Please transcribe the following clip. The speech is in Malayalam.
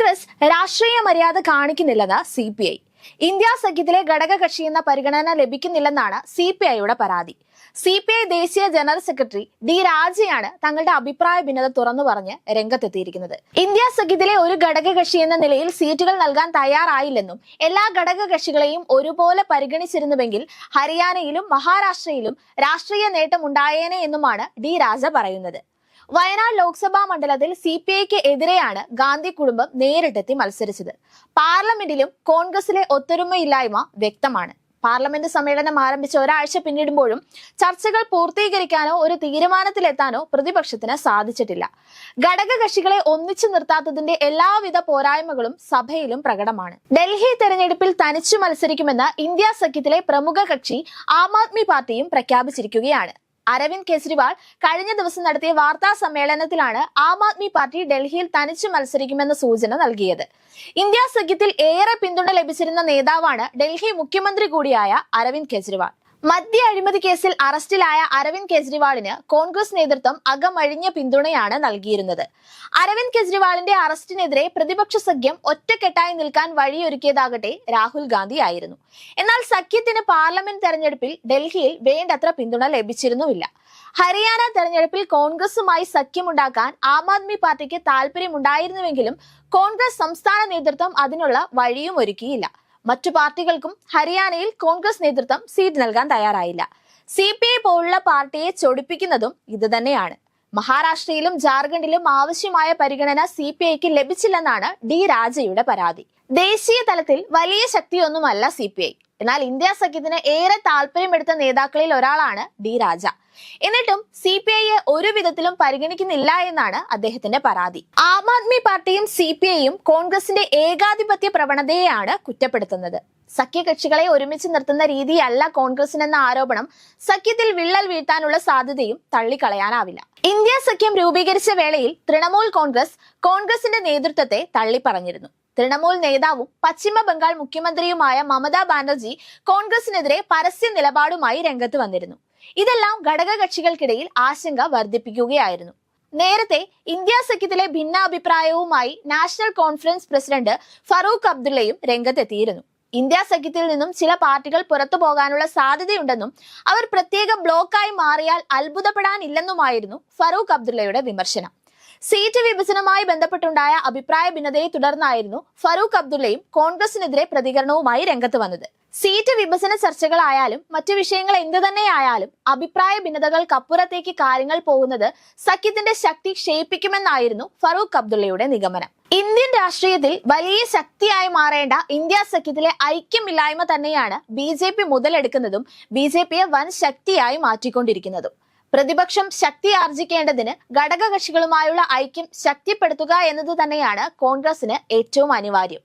കോൺഗ്രസ് രാഷ്ട്രീയ മര്യാദ കാണിക്കുന്നില്ലെന്ന് CPI. ഇന്ത്യ സഖ്യത്തിലെ ഘടകകക്ഷി എന്ന പരിഗണന ലഭിക്കുന്നില്ലെന്നാണ് CPIയുടെ പരാതി. CPI ദേശീയ ജനറൽ സെക്രട്ടറി D. രാജയാണ് തങ്ങളുടെ അഭിപ്രായ ഭിന്നത തുറന്നു പറഞ്ഞ് രംഗത്തെത്തിയിരിക്കുന്നത്. ഇന്ത്യ സഖ്യത്തിലെ ഒരു ഘടകകക്ഷി എന്ന നിലയിൽ സീറ്റുകൾ നൽകാൻ തയ്യാറായില്ലെന്നും എല്ലാ ഘടകകക്ഷികളെയും ഒരുപോലെ പരിഗണിച്ചിരുന്നുവെങ്കിൽ ഹരിയാനയിലും മഹാരാഷ്ട്രയിലും രാഷ്ട്രീയ നേട്ടം ഉണ്ടായേനെ എന്നുമാണ് D. രാജ പറയുന്നത്. വയനാട് ലോക്സഭാ മണ്ഡലത്തിൽ CPIക്ക് എതിരെയാണ് ഗാന്ധി കുടുംബം നേരിട്ടെത്തി മത്സരിച്ചത്. പാർലമെന്റിലും കോൺഗ്രസിലെ ഒത്തൊരുമയില്ലായ്മ വ്യക്തമാണ്. പാർലമെന്റ് സമ്മേളനം ആരംഭിച്ച ഒരാഴ്ച പിന്നിടുമ്പോഴും ചർച്ചകൾ പൂർത്തീകരിക്കാനോ ഒരു തീരുമാനത്തിലെത്താനോ പ്രതിപക്ഷത്തിന് സാധിച്ചിട്ടില്ല. ഘടകകക്ഷികളെ ഒന്നിച്ചു നിർത്താത്തതിന്റെ എല്ലാവിധ പോരായ്മകളും സഭയിലും പ്രകടമാണ്. ഡൽഹി തെരഞ്ഞെടുപ്പിൽ തനിച്ചു മത്സരിക്കുമെന്ന് ഇന്ത്യ സഖ്യത്തിലെ പ്രമുഖ കക്ഷി ആം ആദ്മി പാർട്ടിയും പ്രഖ്യാപിച്ചിരിക്കുകയാണ്. അരവിന്ദ് കെജ്രിവാൾ കഴിഞ്ഞ ദിവസം നടത്തിയ വാർത്താ സമ്മേളനത്തിലാണ് ആം ആദ്മി പാർട്ടി ഡൽഹിയിൽ തനിച്ചു മത്സരിക്കുമെന്ന സൂചന നൽകിയത്. ഇന്ത്യ സഖ്യത്തിൽ ഏറെ പിന്തുണ ലഭിച്ചിരുന്ന നേതാവാണ് ഡൽഹി മുഖ്യമന്ത്രി കൂടിയായ അരവിന്ദ് കെജ്രിവാൾ. മദ്യ അഴിമതി കേസിൽ അറസ്റ്റിലായ അരവിന്ദ് കെജ്രിവാളിന് കോൺഗ്രസ് നേതൃത്വം അകമഴിഞ്ഞ പിന്തുണയാണ് നൽകിയിരുന്നത്. അരവിന്ദ് കെജ്രിവാളിന്റെ അറസ്റ്റിനെതിരെ പ്രതിപക്ഷ സഖ്യം ഒറ്റക്കെട്ടായി നിൽക്കാൻ വഴിയൊരുക്കിയതാകട്ടെ രാഹുൽ ഗാന്ധി ആയിരുന്നു. എന്നാൽ സഖ്യത്തിന് പാർലമെന്റ് തെരഞ്ഞെടുപ്പിൽ ഡൽഹിയിൽ വേണ്ടത്ര പിന്തുണ ലഭിച്ചിരുന്നുമില്ല. ഹരിയാന തെരഞ്ഞെടുപ്പിൽ കോൺഗ്രസുമായി സഖ്യമുണ്ടാക്കാൻ ആം ആദ്മി പാർട്ടിക്ക് താല്പര്യമുണ്ടായിരുന്നുവെങ്കിലും കോൺഗ്രസ് സംസ്ഥാന നേതൃത്വം അതിനുള്ള വഴിയും ഒരുക്കിയില്ല. മറ്റു പാർട്ടികൾക്കും ഹരിയാനയിൽ കോൺഗ്രസ് നേതൃത്വം സീറ്റ് നൽകാൻ തയ്യാറായില്ല. CPI പോലുള്ള പാർട്ടിയെ ചൊടിപ്പിക്കുന്നതും ഇത് തന്നെയാണ്. മഹാരാഷ്ട്രയിലും ജാർഖണ്ഡിലും ആവശ്യമായ പരിഗണന CPIക്ക് ലഭിച്ചില്ലെന്നാണ് D. രാജയുടെ പരാതി. ദേശീയ തലത്തിൽ വലിയ ശക്തിയൊന്നുമല്ല CPI. എന്നാൽ ഇന്ത്യ സഖ്യത്തിന് ഏറെ താല്പര്യമെടുത്ത നേതാക്കളിൽ ഒരാളാണ് D. രാജ. എന്നിട്ടും CPIയെ ഒരു വിധത്തിലും പരിഗണിക്കുന്നില്ല എന്നാണ് അദ്ദേഹത്തിന്റെ പരാതി. ആം ആദ്മി പാർട്ടിയും CPIയും കോൺഗ്രസിന്റെ ഏകാധിപത്യ പ്രവണതയെയാണ് കുറ്റപ്പെടുത്തുന്നത്. സഖ്യകക്ഷികളെ ഒരുമിച്ച് നിർത്തുന്ന രീതിയല്ല കോൺഗ്രസിനെന്ന ആരോപണം സഖ്യത്തിൽ വിള്ളൽ വീഴ്ത്താനുള്ള സാധ്യതയും തള്ളിക്കളയാനാവില്ല. ഇന്ത്യ സഖ്യം രൂപീകരിച്ച വേളയിൽ തൃണമൂൽ കോൺഗ്രസിന്റെ നേതൃത്വത്തെ തള്ളിപ്പറഞ്ഞിരുന്നു. തൃണമൂൽ നേതാവും പശ്ചിമ ബംഗാൾ മുഖ്യമന്ത്രിയുമായ മമതാ ബാനർജി കോൺഗ്രസിനെതിരെ പരസ്യ നിലപാടുമായി രംഗത്ത് വന്നിരുന്നു. ഇതെല്ലാം ഘടകകക്ഷികൾക്കിടയിൽ ആശങ്ക വർദ്ധിപ്പിക്കുകയായിരുന്നു. നേരത്തെ ഇന്ത്യ സഖ്യത്തിലെ ഭിന്നാഭിപ്രായവുമായി നാഷണൽ കോൺഫറൻസ് പ്രസിഡന്റ് ഫറൂഖ് അബ്ദുള്ളയും രംഗത്തെത്തിയിരുന്നു. ഇന്ത്യ സഖ്യത്തിൽ നിന്നും ചില പാർട്ടികൾ പുറത്തു പോകാനുള്ള സാധ്യതയുണ്ടെന്നും അവർ പ്രത്യേക ബ്ലോക്കായി മാറിയാൽ അത്ഭുതപ്പെടാനില്ലെന്നുമായിരുന്നു ഫറൂഖ് അബ്ദുള്ളയുടെ വിമർശനം. സീറ്റ് വിഭജനവുമായി ബന്ധപ്പെട്ടുണ്ടായ അഭിപ്രായ ഭിന്നതയെ തുടർന്നായിരുന്നു ഫറൂഖ് അബ്ദുള്ളയും കോൺഗ്രസിനെതിരെ പ്രതികരണവുമായി രംഗത്ത് വന്നത്. സീറ്റ് വിഭജന ചർച്ചകളായാലും മറ്റു വിഷയങ്ങൾ എന്തു തന്നെയായാലും അഭിപ്രായ ഭിന്നതകൾക്കപ്പുറത്തേക്ക് കാര്യങ്ങൾ പോകുന്നത് സഖ്യത്തിന്റെ ശക്തി ക്ഷയിപ്പിക്കുമെന്നായിരുന്നു ഫറൂഖ് അബ്ദുള്ളയുടെ നിഗമനം. ഇന്ത്യൻ രാഷ്ട്രീയത്തിൽ വലിയ ശക്തിയായി മാറേണ്ട ഇന്ത്യ സഖ്യത്തിലെ ഐക്യമില്ലായ്മ തന്നെയാണ് BJP മുതലെടുക്കുന്നതും BJPയെ വൻ ശക്തിയായി മാറ്റിക്കൊണ്ടിരിക്കുന്നതും. പ്രതിപക്ഷം ശക്തി ആർജിക്കേണ്ടതിന് ഘടകകക്ഷികളുമായുള്ള ഐക്യം ശക്തിപ്പെടുത്തുക എന്നത് തന്നെയാണ് കോൺഗ്രസിന് ഏറ്റവും അനിവാര്യം.